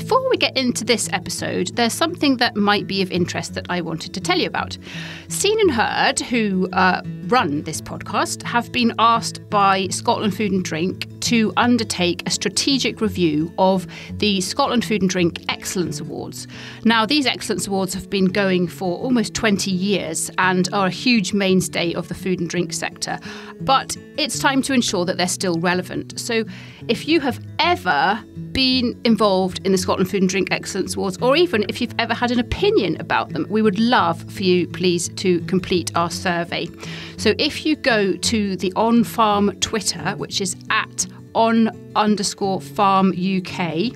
before we get into this episode, there's something that might be of interest that I wanted to tell you about. Scene and Herd, who run this podcast, have been asked by Scotland Food and Drink to undertake a strategic review of the Scotland Food and Drink Excellence Awards. Now, these Excellence Awards have been going for almost 20 years and are a huge mainstay of the food and drink sector. But it's time to ensure that they're still relevant. So if you have ever been involved in the Scotland Food and Drink Excellence Awards, or even if you've ever had an opinion about them, we would love for you, please, to complete our survey. So if you go to the On Farm Twitter, which is at @on_farm UK,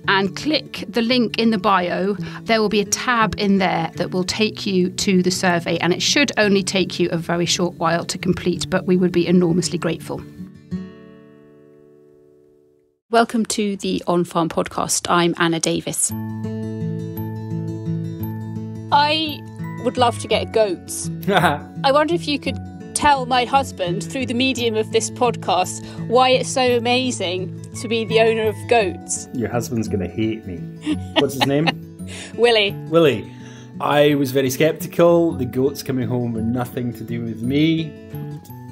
and click the link in the bio, there will be a tab in there that will take you to the survey, and it should only take you a very short while to complete, but we would be enormously grateful. Welcome to the On Farm podcast. I'm Anna Davis. I would love to get goats. I wonder if you could tell my husband through the medium of this podcast why it's so amazing to be the owner of goats. Your husband's going to hate me. What's his name? Willie. Willie. I was very sceptical. The goats coming home were nothing to do with me,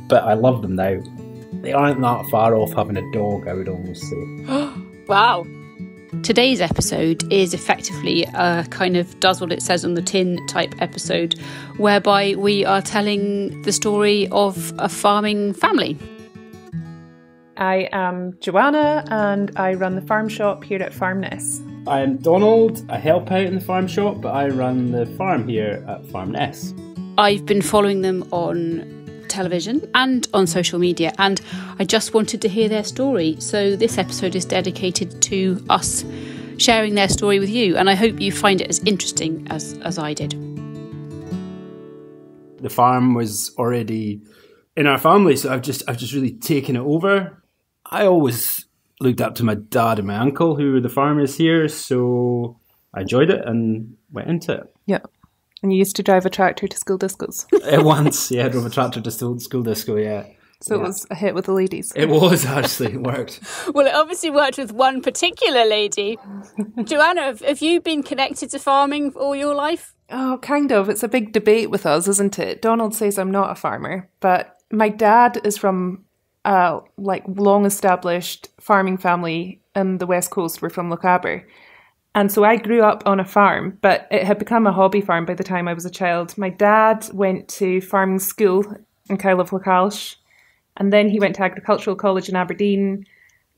but I love them now. They aren't that far off having a dog, I would almost say. Wow. Today's episode is effectively a kind of does what it says on the tin type episode, whereby we are telling the story of a farming family. I am Joanna and I run the farm shop here at Farm Ness. I am Donald. I help out in the farm shop, but I run the farm here at Farm Ness. I've been following them on television and on social media, and I just wanted to hear their story. So this episode is dedicated to us sharing their story with you, and I hope you find it as interesting as I did. The farm was already in our family, so I've just really taken it over. I always looked up to my dad and my uncle, who were the farmers here, so I enjoyed it and went into it. Yeah. And you used to drive a tractor to school discos. Once, yeah, I drove a tractor to school disco, yeah. So It was a hit with the ladies. It was, actually. It worked. Well, it obviously worked with one particular lady. Joanna, have you been connected to farming all your life? Oh, kind of. It's a big debate with us, isn't it? Donald says I'm not a farmer, but my dad is from a long-established farming family in the West Coast. We're from Lochaber. And so I grew up on a farm, but it had become a hobby farm by the time I was a child. My dad went to farming school in Isle of Skye, and then he went to agricultural college in Aberdeen,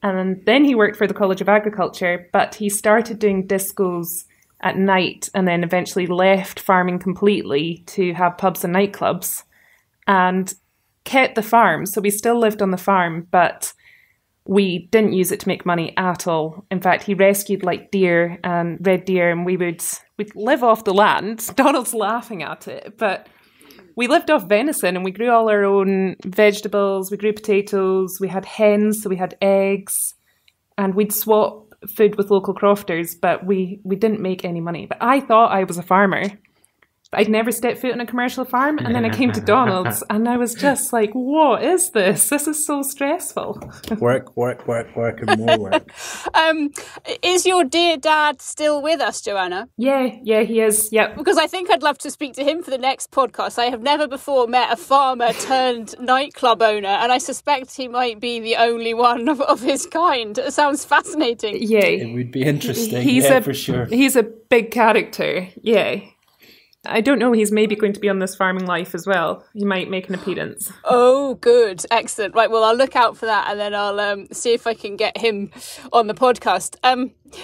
and then he worked for the College of Agriculture, but he started doing discos at night and then eventually left farming completely to have pubs and nightclubs and kept the farm. So we still lived on the farm, but we didn't use it to make money at all. In fact, he rescued deer and red deer, and we'd live off the land. Donald's laughing at it, but we lived off venison and we grew all our own vegetables. We grew potatoes. We had hens, so we had eggs, and we'd swap food with local crofters, but we didn't make any money. But I thought I was a farmer. I'd never stepped foot on a commercial farm, and then I came to Donald's and I was just like, what is this? This is so stressful. Work, and more work. Is your dear dad still with us, Joanna? Yeah, he is, yep. Because I think I'd love to speak to him for the next podcast. I have never before met a farmer turned nightclub owner, and I suspect he might be the only one of his kind. It sounds fascinating. Yeah. It would be interesting, for sure. He's a big character, yeah. I don't know, he's maybe going to be on This Farming Life as well. He might make an appearance. Oh, good. Excellent. Right, well, I'll look out for that, and then I'll see if I can get him on the podcast.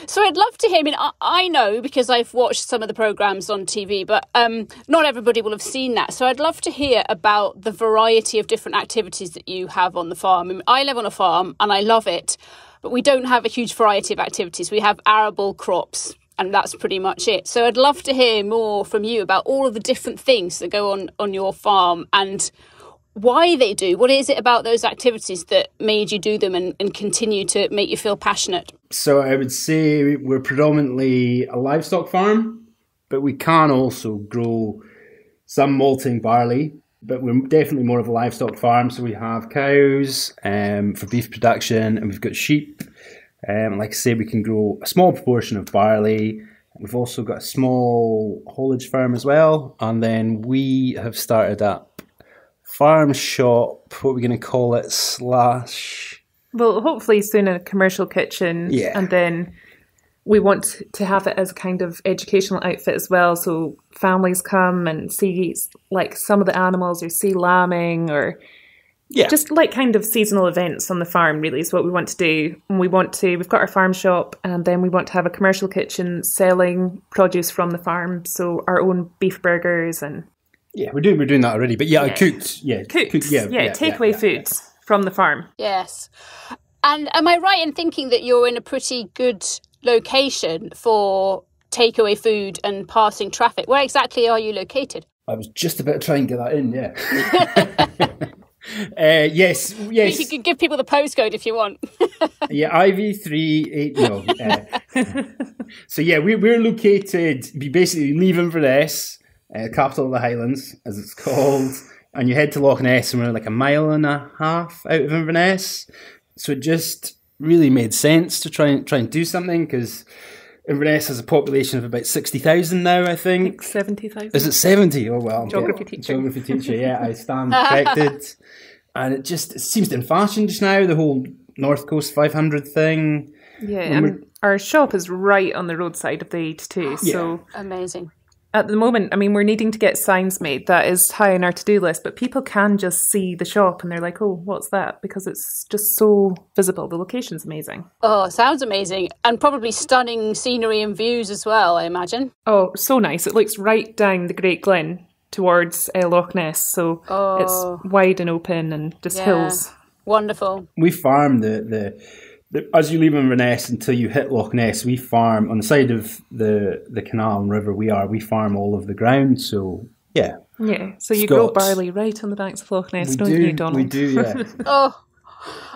So I'd love to hear, I know because I've watched some of the programmes on TV, but not everybody will have seen that. So I'd love to hear about the variety of different activities that you have on the farm. I live on a farm and I love it, but we don't have a huge variety of activities. We have arable crops, and that's pretty much it. So I'd love to hear more from you about all of the different things that go on your farm and why they do. What is it about those activities that made you do them and continue to make you feel passionate? So I would say we're predominantly a livestock farm, but we can also grow some malting barley, but we're definitely more of a livestock farm. So we have cows for beef production, and we've got sheep. Like I say, we can grow a small proportion of barley. We've also got a small haulage farm as well. And then we have started up farm shop, what are we going to call it, / Well, hopefully soon a commercial kitchen. Yeah. And then we want to have it as a kind of educational outfit as well. So families come and see like some of the animals or see lambing or just like kind of seasonal events on the farm really is what we want to do. And we've got our farm shop and then we want to have a commercial kitchen selling produce from the farm. So our own beef burgers and... Yeah, we're doing that already. But cooked. Takeaway foods from the farm. Yes. And am I right in thinking that you're in a pretty good location for takeaway food and passing traffic? Where exactly are you located? I was just about to try and get that in, yes. You can give people the postcode if you want. IV3 So we're located. We basically leave Inverness, capital of the Highlands, as it's called, and you head to Loch Ness, and we're like a mile and a half out of Inverness. So it just really made sense to try and do something because Inverness has a population of about 60,000 now, I think. 70,000. Is it 70? Oh, well. Geography teacher, I stand corrected. And it seems in fashion just now, the whole North Coast 500 thing. Yeah, and our shop is right on the roadside of the 82. So amazing. At the moment, I mean, we're needing to get signs made. That is high on our to-do list. But people can just see the shop and they're like, oh, what's that? Because it's just so visible. The location's amazing. Oh, sounds amazing. And probably stunning scenery and views as well, I imagine. Oh, so nice. It looks right down the Great Glen towards Loch Ness. So it's wide and open and just hills. Wonderful. We farm the as you leave Inverness until you hit Loch Ness, we farm on the side of the canal and river we farm all of the ground, so yeah. Yeah, so you grow barley right on the banks of Loch Ness, don't you, Donald? We do, yeah. Oh,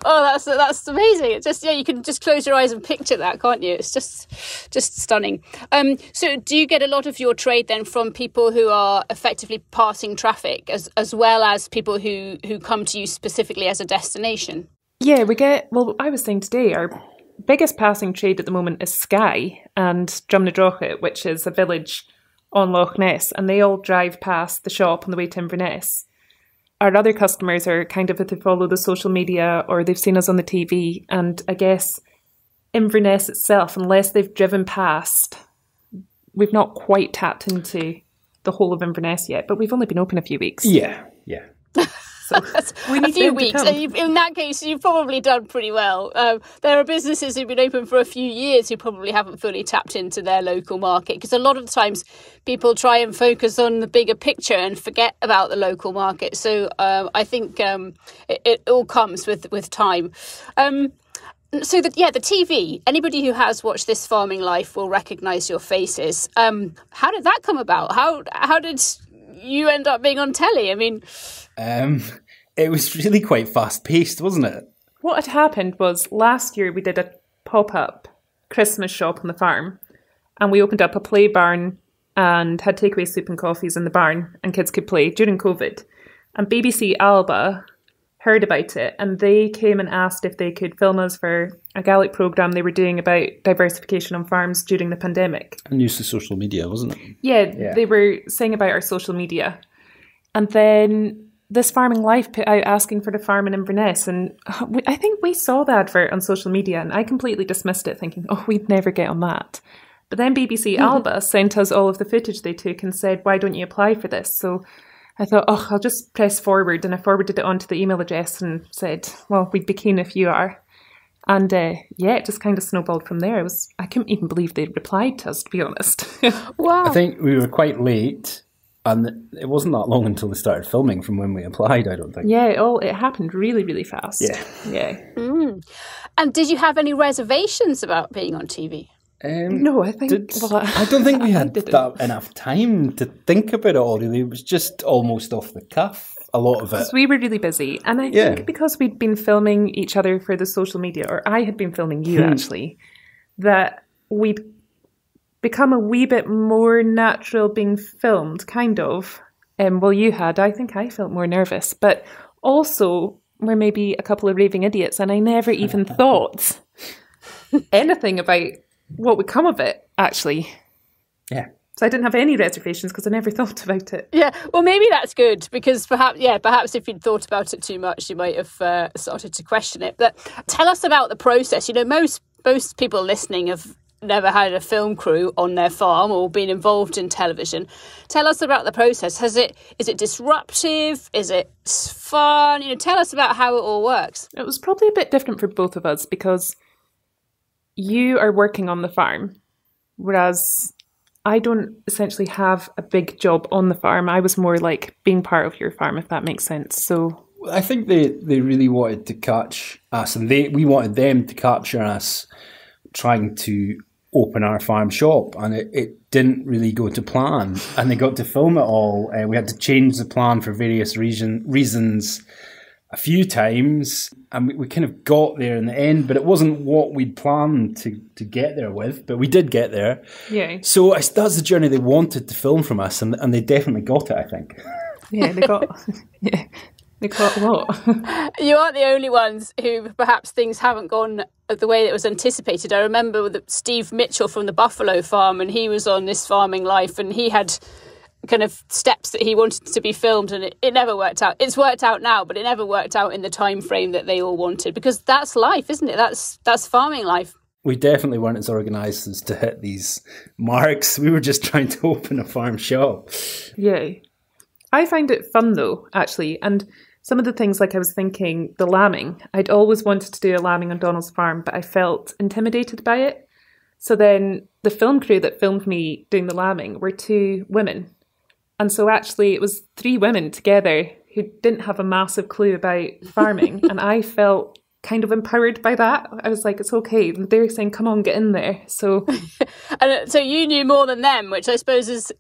that's amazing. It's just you can just close your eyes and picture that, can't you? It's just stunning. So do you get a lot of your trade then from people who are effectively passing traffic as well as people who come to you specifically as a destination? Yeah, we get, well, I was saying today, our biggest passing trade at the moment is Skye and Drumnadrochit, which is a village on Loch Ness, and they all drive past the shop on the way to Inverness. Our other customers are kind of if they follow the social media or they've seen us on the TV, and I guess Inverness itself, unless they've driven past, we've not quite tapped into the whole of Inverness yet, but we've only been open a few weeks. Yeah. So we need a few weeks. In that case, you've probably done pretty well. There are businesses who've been open for a few years who probably haven't fully tapped into their local market because a lot of the times people try and focus on the bigger picture and forget about the local market. So I think it all comes with time. So the TV, anybody who has watched This Farming Life will recognise your faces. How did that come about? How did you end up being on telly? I mean... it was really quite fast-paced, wasn't it? What had happened was last year we did a pop-up Christmas shop on the farm and we opened up a play barn and had takeaway soup and coffees in the barn and kids could play during COVID. And BBC Alba heard about it and they came and asked if they could film us for a Gaelic programme they were doing about diversification on farms during the pandemic. And use of social media, wasn't it? Yeah, they were saying about our social media. And then This Farming Life put out asking for the farm in Inverness. And I think we saw the advert on social media and I completely dismissed it thinking, oh, we'd never get on that. But then BBC Alba sent us all of the footage they took and said, why don't you apply for this? So I thought, I'll just press forward. And I forwarded it onto the email address and said, well, we'd be keen if you are. And it just kind of snowballed from there. I couldn't even believe they replied to us, to be honest. Wow. I think we were quite late. And it wasn't that long until they started filming from when we applied, I don't think. Yeah, it happened really, really fast. Yeah. And did you have any reservations about being on TV? No, I think... I don't think we had enough time to think about it all, really. It was just almost off the cuff, a lot of it. Because we were really busy. And I think because we'd been filming each other for the social media, or I had been filming you, actually, that we'd become a wee bit more natural being filmed, kind of. Well, you had. I think I felt more nervous. But also, we're maybe a couple of raving idiots, and I never even thought anything about what would come of it, actually. Yeah. So I didn't have any reservations because I never thought about it. Yeah, well, maybe that's good because perhaps if you'd thought about it too much, you might have started to question it. But tell us about the process. You know, most people listening have never had a film crew on their farm or been involved in television. Tell us about the process. Is it disruptive? Is it fun? You know, tell us about how it all works. It was probably a bit different for both of us because you are working on the farm, whereas I don't essentially have a big job on the farm. I was more like being part of your farm, if that makes sense. So I think they really wanted to catch us, and we wanted them to capture us trying to open our farm shop, and it didn't really go to plan. And they got to film it all. We had to change the plan for various reasons a few times, and we kind of got there in the end, but it wasn't what we'd planned to get there with, but we did get there. Yeah. So that's the journey they wanted to film from us, and they definitely got it, I think. Yeah, they got a lot. You aren't the only ones who perhaps things haven't gone the way that was anticipated. I remember with Steve Mitchell from the Buffalo farm, and he was on This Farming Life, and he had kind of steps that he wanted to be filmed, and it never worked out. It's worked out now, but it never worked out in the time frame that they all wanted, because that's life, isn't it? That's farming life. We definitely weren't as organised as to hit these marks. We were just trying to open a farm shop. Yeah. I find it fun though, actually, and some of the things, like I was thinking, the lambing. I'd always wanted to do a lambing on Donald's farm, but I felt intimidated by it. So then the film crew that filmed me doing the lambing were 2 women. And so actually it was 3 women together who didn't have a massive clue about farming. And I felt kind of empowered by that. I was like, it's okay. And they're saying, come on, get in there. So and so you knew more than them, which I suppose is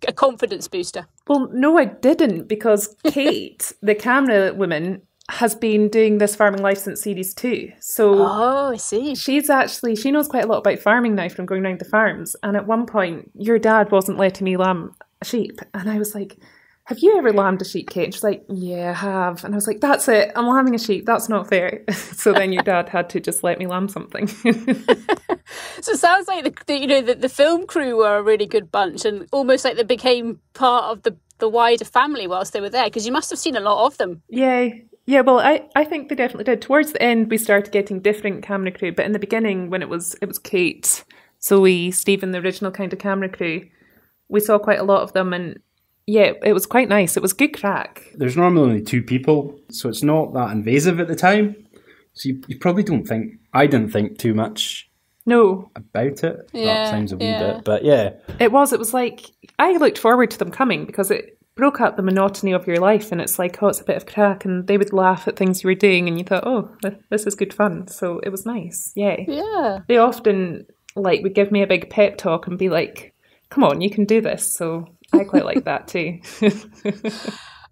a confidence booster. Well, no, I didn't, because Kate, the camera woman, has been doing This Farming Life since series 2. So I see. She knows quite a lot about farming now from going around the farms. And at one point, your dad wasn't letting me lamb a sheep. And I was like, have you ever lambed a sheep, Kate? And she's like, yeah, I have. And I was like, that's it. I'm lambing a sheep. That's not fair. So then your dad had to just let me lamb something. So it sounds like the film crew were a really good bunch, and almost like they became part of the wider family whilst they were there, because you must have seen a lot of them. Yeah. Yeah, well, I think they definitely did. Towards the end, we started getting different camera crew, but in the beginning, when it was Kate, Zoe, Stephen, the original kind of camera crew, we saw quite a lot of them, and yeah, it was quite nice. It was good crack. There's normally only 2 people, so it's not that invasive at the time. So you probably I didn't think too much about it. Yeah, that sounds a wee bit, but yeah. It was like, I looked forward to them coming because it broke up the monotony of your life, and it's like, oh, it's a bit of crack, and they would laugh at things you were doing, and you thought, oh, this is good fun. So it was nice. Yeah. They often would give me a big pep talk and be like, come on, you can do this. So I quite like that too.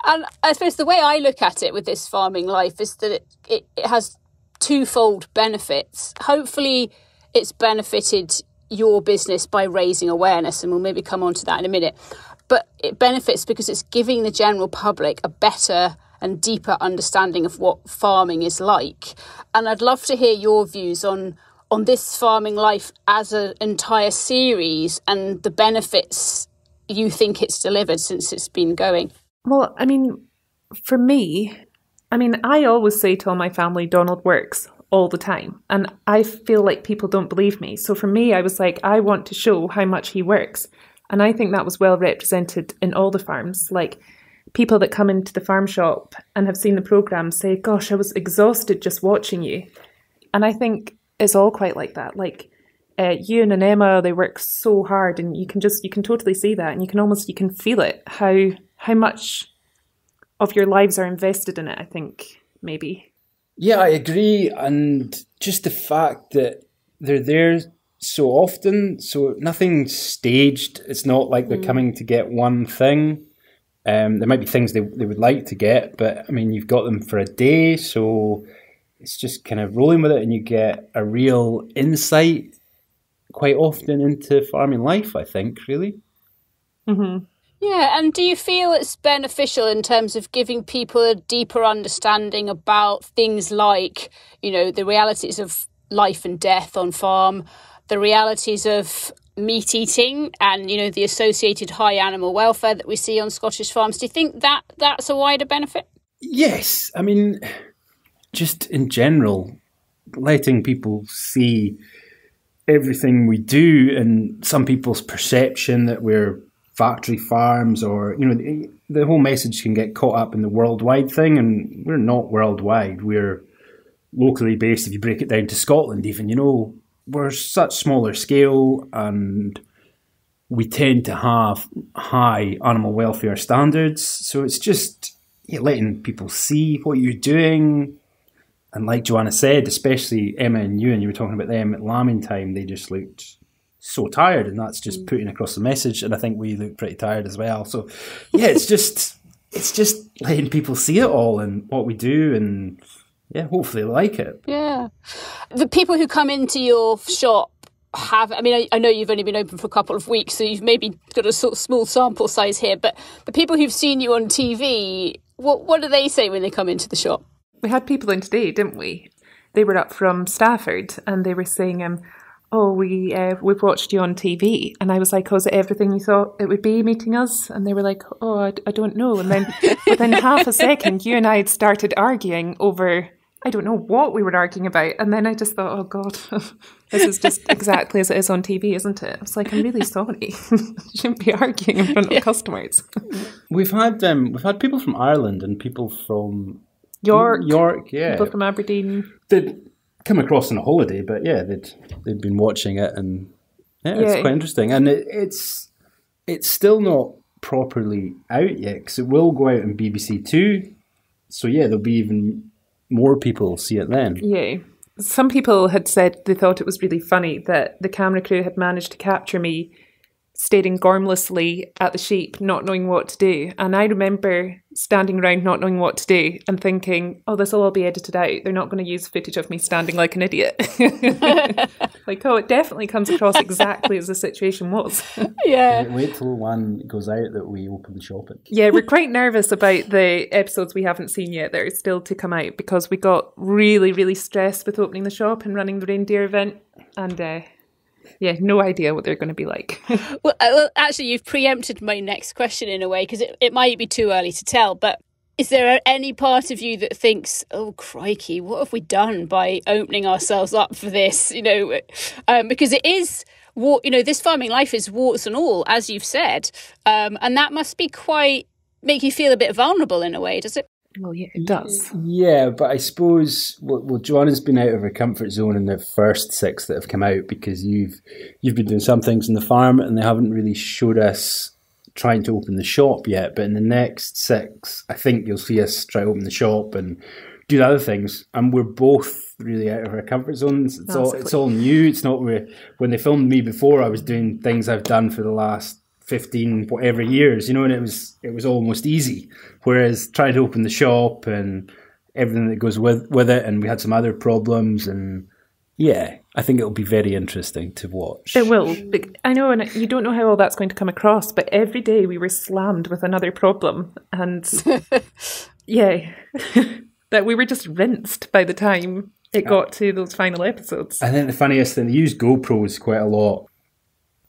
And I suppose the way I look at it with This Farming Life is that it has twofold benefits. Hopefully it's benefited your business by raising awareness, and we'll maybe come on to that in a minute. But it benefits because it's giving the general public a better and deeper understanding of what farming is like. And I'd love to hear your views on This Farming Life as an entire series and the benefits you think it's delivered since it's been going. Well, I mean, for me, I always say to all my family, Donald works all the time. And I feel like people don't believe me. So for me, I was like, I want to show how much he works. And I think that was well represented in all the farms. Like, people that come into the farm shop and have seen the programme say, gosh, I was exhausted just watching you. And I think it's all quite like that. Like, Ewan and Emma, they work so hard, and you can totally see that, and you can feel it, how much of your lives are invested in it, I think, maybe. Yeah, I agree. And just the fact that they're there so often, so nothing's staged. It's not like they're coming to get one thing. There might be things they would like to get, but I mean, you've got them for a day, so it's just kind of rolling with it, and you get a real insight quite often into farming life, I think, really. Mm-hmm. Yeah, and do you feel it's beneficial in terms of giving people a deeper understanding about things like, the realities of life and death on farm, the realities of meat eating and, you know, the associated high animal welfare that we see on Scottish farms. Do you think that that's a wider benefit? Yes. I mean, just in general, letting people see everything we do and some people's perception that we're factory farms, or, you know, the whole message can get caught up in the worldwide thing, and we're not worldwide. We're locally based. If you break it down to Scotland even, you know, we're such smaller scale, and we tend to have high animal welfare standards. So it's just letting people see what you're doing. And like Joanna said, especially Emma and you were talking about them at lambing time, they just looked so tired, and that's just putting across the message. And I think we look pretty tired as well. So yeah, it's just letting people see it all and what we do, and yeah, hopefully they like it. Yeah. The people who come into your shop have, I mean, I know you've only been open for a couple of weeks, so you've maybe got a sort of small sample size here, but the people who've seen you on TV, what do they say when they come into the shop? We had people in today, didn't we? They were up from Stafford, and they were saying, oh, we've watched you on TV. And I was like, oh, is it everything you thought it would be meeting us? And they were like, oh, I don't know. And then within half a second, you and I had started arguing over, I don't know what we were arguing about. And then I just thought, oh God, this is just exactly as it is on TV, isn't it? I was like, I'm really sorry. You shouldn't be arguing in front of customers. We've had people from Ireland and people from York, yeah. People from Aberdeen. They'd come across on a holiday, but yeah, they'd been watching it, and it's quite interesting. And it's still not properly out yet, because it will go out on BBC Two. So yeah, there'll be even more people see it then. Yeah. Some people had said they thought it was really funny that the camera crew had managed to capture me staring gormlessly at the sheep, not knowing what to do. And I remember standing around not knowing what to do and thinking, oh, this will all be edited out. They're not going to use footage of me standing like an idiot. Like, oh, it definitely comes across exactly as the situation was. Yeah. Wait till one goes out that we open the shop in. Yeah, we're quite nervous about the episodes we haven't seen yet that are still to come out, because we got really, really stressed with opening the shop and running the reindeer event. And yeah, no idea what they're going to be like. Well, actually, you've preempted my next question in a way, because it might be too early to tell, but is there any part of you that thinks, oh, crikey, what have we done by opening ourselves up for this? You know, because it is, you know, this farming life is warts and all, as you've said, and that must be make you feel a bit vulnerable in a way, does it? Well, yeah, it does. Yeah, but I suppose, well, Joanna's been out of her comfort zone in the first 6 that have come out, because you've been doing some things in the farm and they haven't really showed us trying to open the shop yet. But in the next 6, I think you'll see us try to open the shop and do the other things. And we're both really out of our comfort zones. It's all new. It's not when they filmed me before, I was doing things I've done for the last 15 whatever years, you know, and it was almost easy, whereas trying to open the shop and everything that goes with it, and we had some other problems, and yeah, I think it'll be very interesting to watch. It will. I know, and you don't know how all that's going to come across, but every day we were slammed with another problem, and yeah, that we were just rinsed by the time it got to those final episodes. I think the funniest thing, they use GoPros quite a lot.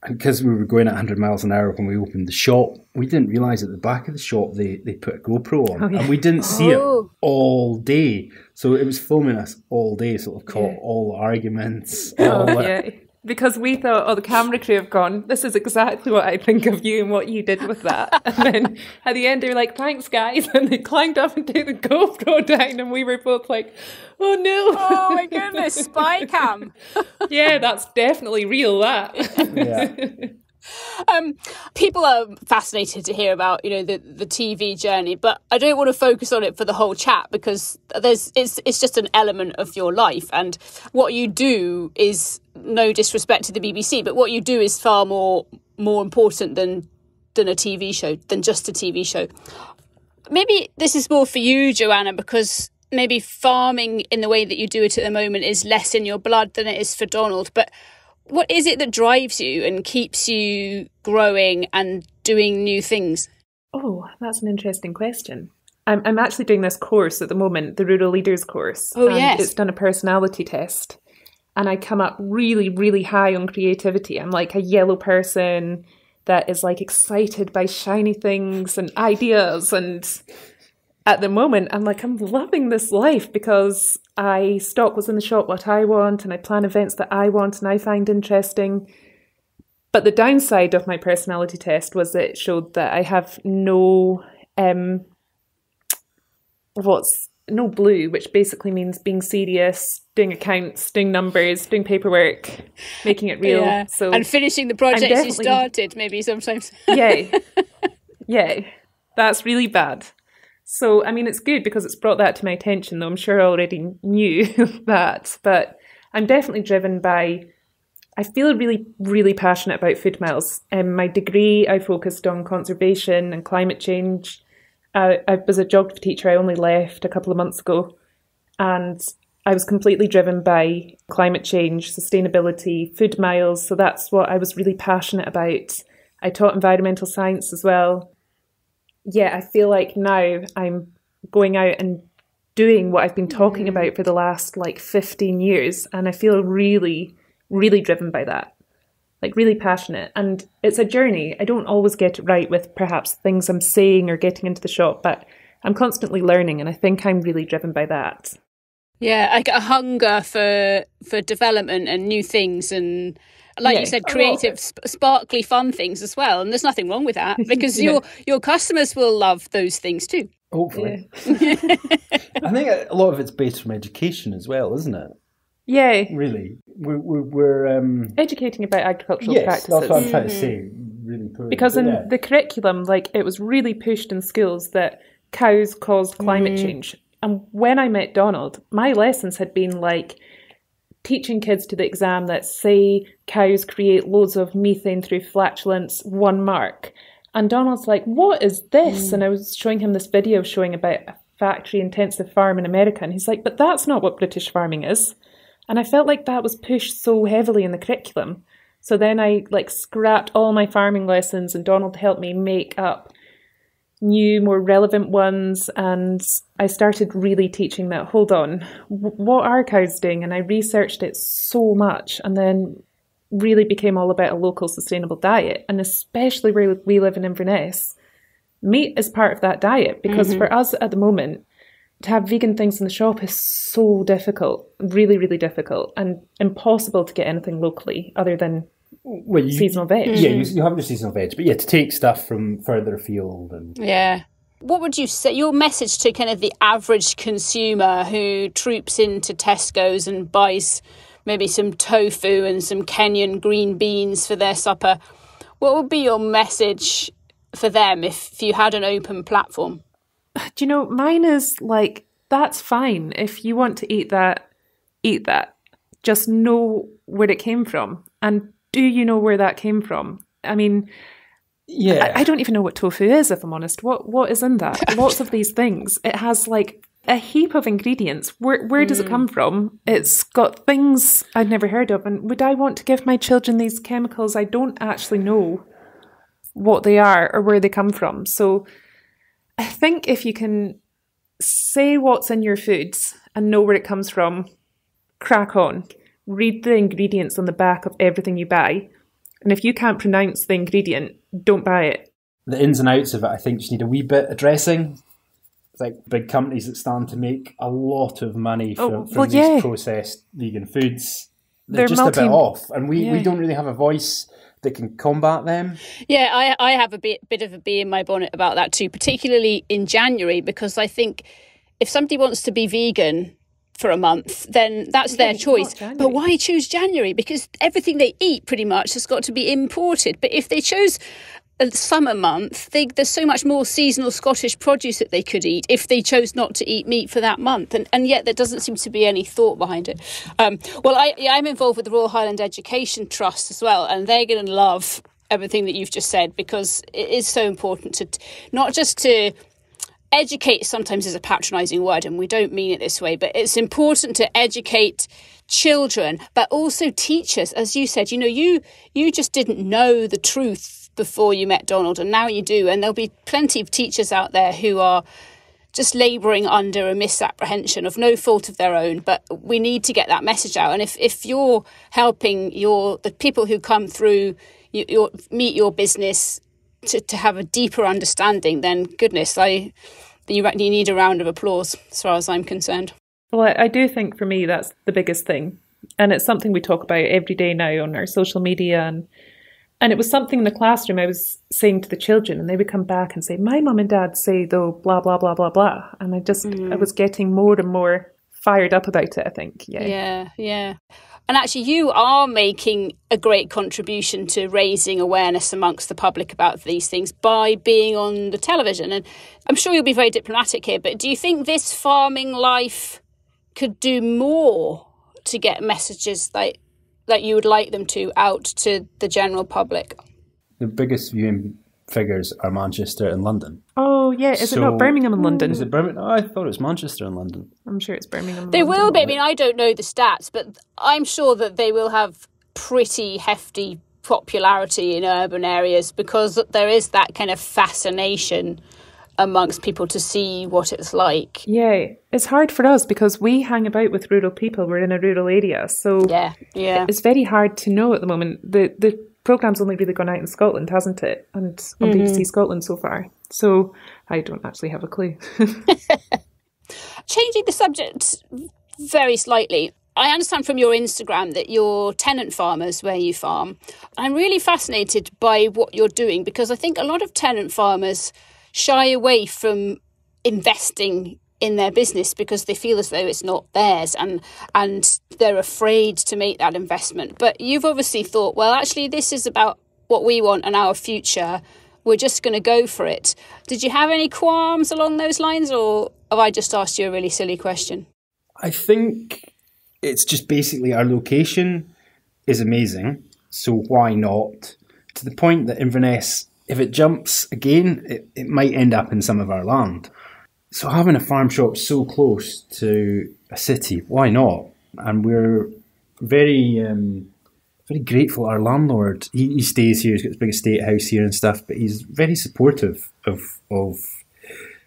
And because we were going at 100 miles an hour when we opened the shop, we didn't realise at the back of the shop they put a GoPro on. And we didn't see it all day. So it was filming us all day, sort of caught all the arguments. Yeah. Because we thought, oh, the camera crew have gone, this is exactly what I think of you and what you did with that. And then at the end, they were like, thanks, guys. And they climbed up and took the GoPro down. And we were both like, oh, no. Oh, my goodness, spy cam. Yeah, that's definitely real, that. Yeah. People are fascinated to hear about, you know, the TV journey, but I don't want to focus on it for the whole chat, because it's just an element of your life, and what you do is, no disrespect to the BBC, but what you do is far more important than a TV show, than just a TV show. Maybe this is more for you, Joanna, because maybe farming in the way that you do it at the moment is less in your blood than it is for Donald, but what is it that drives you and keeps you growing and doing new things? Oh, that's an interesting question. I'm actually doing this course at the moment, the Rural Leaders course. Oh, yes. It's done a personality test. and I come up really, really high on creativity. I'm like a yellow person that is like excited by shiny things and ideas. And at the moment, I'm like, I'm loving this life because I stock what's in the shop what I want, and I plan events that I want and I find interesting. But the downside of my personality test was that it showed that I have no blue, which basically means being serious, doing accounts, doing numbers, doing paperwork, making it real. Yeah. So and finishing the projects you started, maybe sometimes. Yeah, that's really bad. So, I mean, it's good because it's brought that to my attention, though I'm sure I already knew that. But I'm definitely driven by, I feel really, really passionate about food miles. In my degree, I focused on conservation and climate change. I was a geography teacher. I only left a couple of months ago. And I was completely driven by climate change, sustainability, food miles. So that's what I was really passionate about. I taught environmental science as well. Yeah, I feel like now I'm going out and doing what I've been talking about for the last 15 years. And I feel really, really driven by that, really passionate. And it's a journey. I don't always get it right with perhaps things I'm saying or getting into the shop, but I'm constantly learning. And I think I'm really driven by that. Yeah, like a hunger for development and new things and, like you said, creative, sparkly, fun things as well. And there's nothing wrong with that because your customers will love those things too. Hopefully. Yeah. I think a lot of it's based from education as well, isn't it? Yeah. Really. We're educating about agricultural practices. That's what I'm trying to say. Really poorly. Because in the curriculum, it was really pushed in schools that cows caused climate change. And when I met Donald, my lessons had been teaching kids to the exam that say cows create loads of methane through flatulence, 1 mark. And Donald's like, what is this? And I was showing him this video showing about a factory-intensive farm in America. And he's like, but that's not what British farming is. And I felt like that was pushed so heavily in the curriculum. So then I scrapped all my farming lessons and Donald helped me make up new, more relevant ones. And I started really teaching that, hold on, what are cows doing? And I researched it so much and then really became all about a local sustainable diet. And especially where we live in Inverness, meat is part of that diet because for us at the moment, to have vegan things in the shop is so difficult, really, really difficult, and impossible to get anything locally other than seasonal veg. Yeah, you have your seasonal veg, but to take stuff from further afield. Yeah. What would you say, your message to kind of the average consumer who troops into Tesco's and buys maybe some tofu and some Kenyan green beans for their supper? What would be your message for them if you had an open platform? Do you know, mine is that's fine. If you want to eat that, eat that. Just know where it came from. And do you know where that came from? I mean, I don't even know what tofu is, if I'm honest. What is in that? Lots of these things. It has a heap of ingredients. Where does it come from? It's got things I'd never heard of. And would I want to give my children these chemicals? I don't actually know what they are or where they come from. So I think if you can say what's in your foods and know where it comes from, crack on. Read the ingredients on the back of everything you buy. And if you can't pronounce the ingredient, don't buy it. The ins and outs of it, I think, just need a wee bit addressing. It's big companies that stand to make a lot of money from these processed vegan foods. They're just a bit off. And we don't really have a voice that can combat them. Yeah, I have a bit of a bee in my bonnet about that too, particularly in January, because I think if somebody wants to be vegan for a month, then that's their choice. But why choose January? Because everything they eat pretty much has got to be imported. But if they chose a summer month, there's so much more seasonal Scottish produce that they could eat if they chose not to eat meat for that month. And yet there doesn't seem to be any thought behind it. I'm involved with the Royal Highland Education Trust as well, and they're going to love everything that you've just said, because it is so important to not just to educate. Sometimes is a patronising word, and we don't mean it this way, but it's important to educate children, but also teachers. As you said, you just didn't know the truth before you met Donald, and now you do. And there'll be plenty of teachers out there who are just labouring under a misapprehension of no fault of their own, but we need to get that message out. And if you're helping the people who come through meet your business to have a deeper understanding, then goodness, you need a round of applause as far as I'm concerned. Well, I do think for me that's the biggest thing. And it's something we talk about every day now on our social media. And it was something in the classroom I was saying to the children, and they would come back and say, my mum and dad say, though, blah, blah, blah, blah, blah. And I was getting more and more fired up about it, I think. Yeah. And actually, you are making a great contribution to raising awareness amongst the public about these things by being on the television. And I'm sure you'll be very diplomatic here, but do you think this farming life could do more to get messages like you would like them to out to the general public? The biggest viewing figures are Manchester and London. Oh, yeah. Is it not Birmingham and London? Is it Birmingham? Oh, I thought it was Manchester and London. I'm sure it's Birmingham and They London. will be. I mean, I don't know the stats, but I'm sure that they will have pretty hefty popularity in urban areas because there is that kind of fascination amongst people to see what it's like. Yeah, it's hard for us because we hang about with rural people. We're in a rural area. So yeah. It's very hard to know at the moment. The programme's only really gone out in Scotland, hasn't it? And on BBC Scotland so far. So I don't actually have a clue. Changing the subject very slightly, I understand from your Instagram that you're tenant farmers where you farm. I'm really fascinated by what you're doing because I think a lot of tenant farmers shy away from investing in their business because they feel as though it's not theirs and they're afraid to make that investment. But you've obviously thought, well, actually, this is about what we want and our future. We're just going to go for it. Did you have any qualms along those lines, or have I just asked you a really silly question? I think it's just basically our location is amazing, so why not? To the point that Inverness, if it jumps again, it might end up in some of our land. So having a farm shop so close to a city, why not? And we're very very grateful. Our landlord, he stays here, he's got his big estate house here and stuff, but he's very supportive of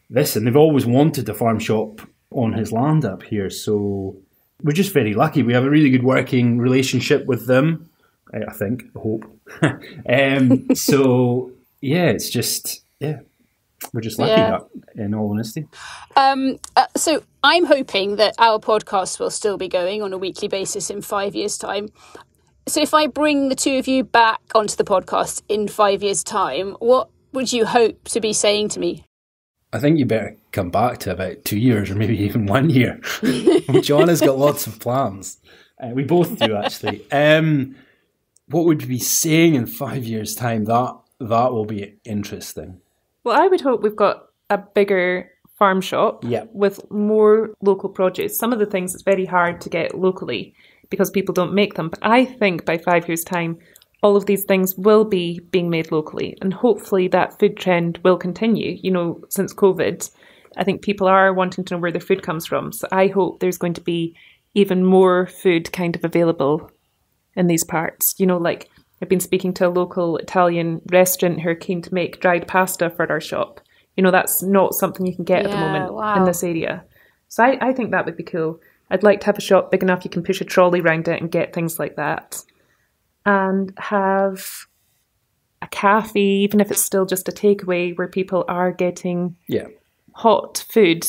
this. And they've always wanted a farm shop on his land up here. So we're just very lucky. We have a really good working relationship with them, I think, I hope. So, yeah, it's just, we're just lucky, in all honesty. So I'm hoping that our podcast will still be going on a weekly basis in 5 years' time. So if I bring the two of you back onto the podcast in 5 years' time, what would you hope to be saying to me? I think you better come back to about 2 years or maybe even 1 year. Joanna's got lots of plans. We both do, actually. What would we be saying in 5 years' time? That will be interesting. Well, I would hope we've got a bigger farm shop with more local produce. Some of the things it's very hard to get locally because people don't make them. But I think by 5 years' time, all of these things will be being made locally. And hopefully that food trend will continue. You know, since COVID, I think people are wanting to know where their food comes from. So I hope there's going to be even more food kind of available in these parts. You know, like I've been speaking to a local Italian restaurant who are keen to make dried pasta for our shop. You know, that's not something you can get at the moment in this area. So I think that would be cool. I'd like to have a shop big enough you can push a trolley around it and get things like that. And have a cafe, even if it's still just a takeaway, where people are getting hot food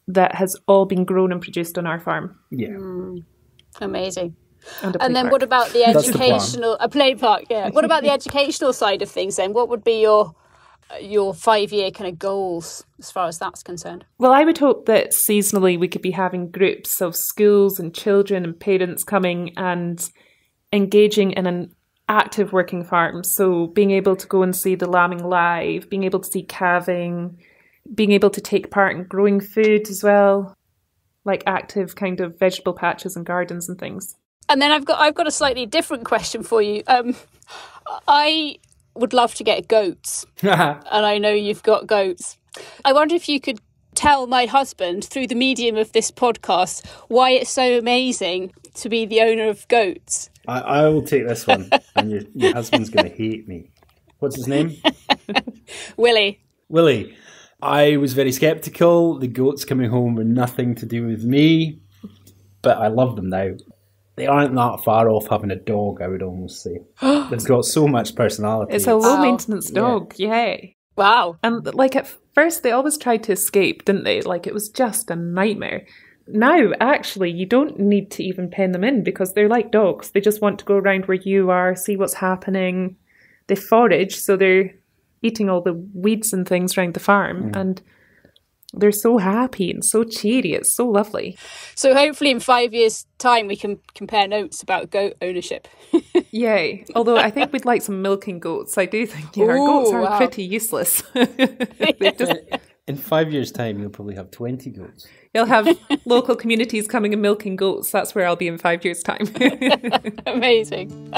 that has all been grown and produced on our farm. Yeah. Amazing. And then park. what about the educational... A play park, yeah. What about the educational side of things then? What would be your 5 year kind of goals as far as that's concerned? Well, I would hope that seasonally we could be having groups of schools and children and parents coming and engaging in an active working farm. So being able to go and see the lambing live, being able to see calving, being able to take part in growing food as well, like active kind of vegetable patches and gardens and things. And then I've got a slightly different question for you. I would love to get goats, and I know you've got goats. I wonder if you could tell my husband through the medium of this podcast why it's so amazing to be the owner of goats. I will take this one, and your husband's going to hate me. What's his name? Willie. Willie. I was very sceptical. The goats coming home were nothing to do with me, but I love them now. They aren't that far off having a dog, I would almost say. They've got so much personality. It's a low-maintenance dog, yeah. Wow. And like at first they always tried to escape, didn't they? Like it was just a nightmare. Now, actually, you don't need to even pen them in because they're like dogs. They just want to go around where you are, see what's happening. They forage, so they're eating all the weeds and things around the farm. And they're so happy and so cheery. It's so lovely. So hopefully in 5 years' time we can compare notes about goat ownership. Yay. Although I think we'd like some milking goats. I do think our goats are pretty useless. In 5 years' time, you'll probably have 20 goats. You'll have local communities coming and milking goats. That's where I'll be in 5 years' time. Amazing.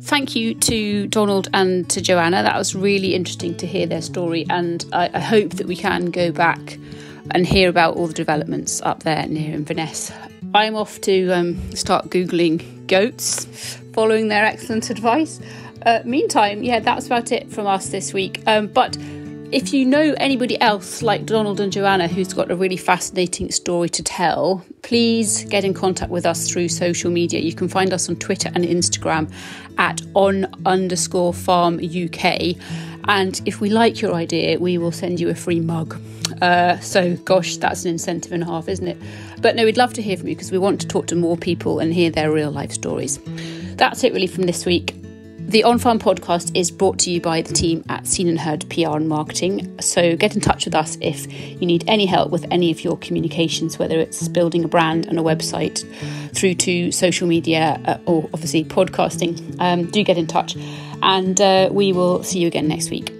Thank you to Donald and to Joanna. That was really interesting to hear their story, and I hope that we can go back and hear about all the developments up there near Inverness. I'm off to start Googling goats, following their excellent advice. Meantime, that's about it from us this week. But if you know anybody else like Donald and Joanna who's got a really fascinating story to tell, please get in contact with us through social media. You can find us on Twitter and Instagram at @on_farm UK. And if we like your idea, we will send you a free mug. So, gosh, that's an incentive and a half, isn't it? But no, we'd love to hear from you because we want to talk to more people and hear their real life stories. That's it really from this week. The On Farm podcast is brought to you by the team at Scene&HerdPR and Marketing. So get in touch with us if you need any help with any of your communications, whether it's building a brand and a website through to social media or obviously podcasting. Do get in touch, and we will see you again next week.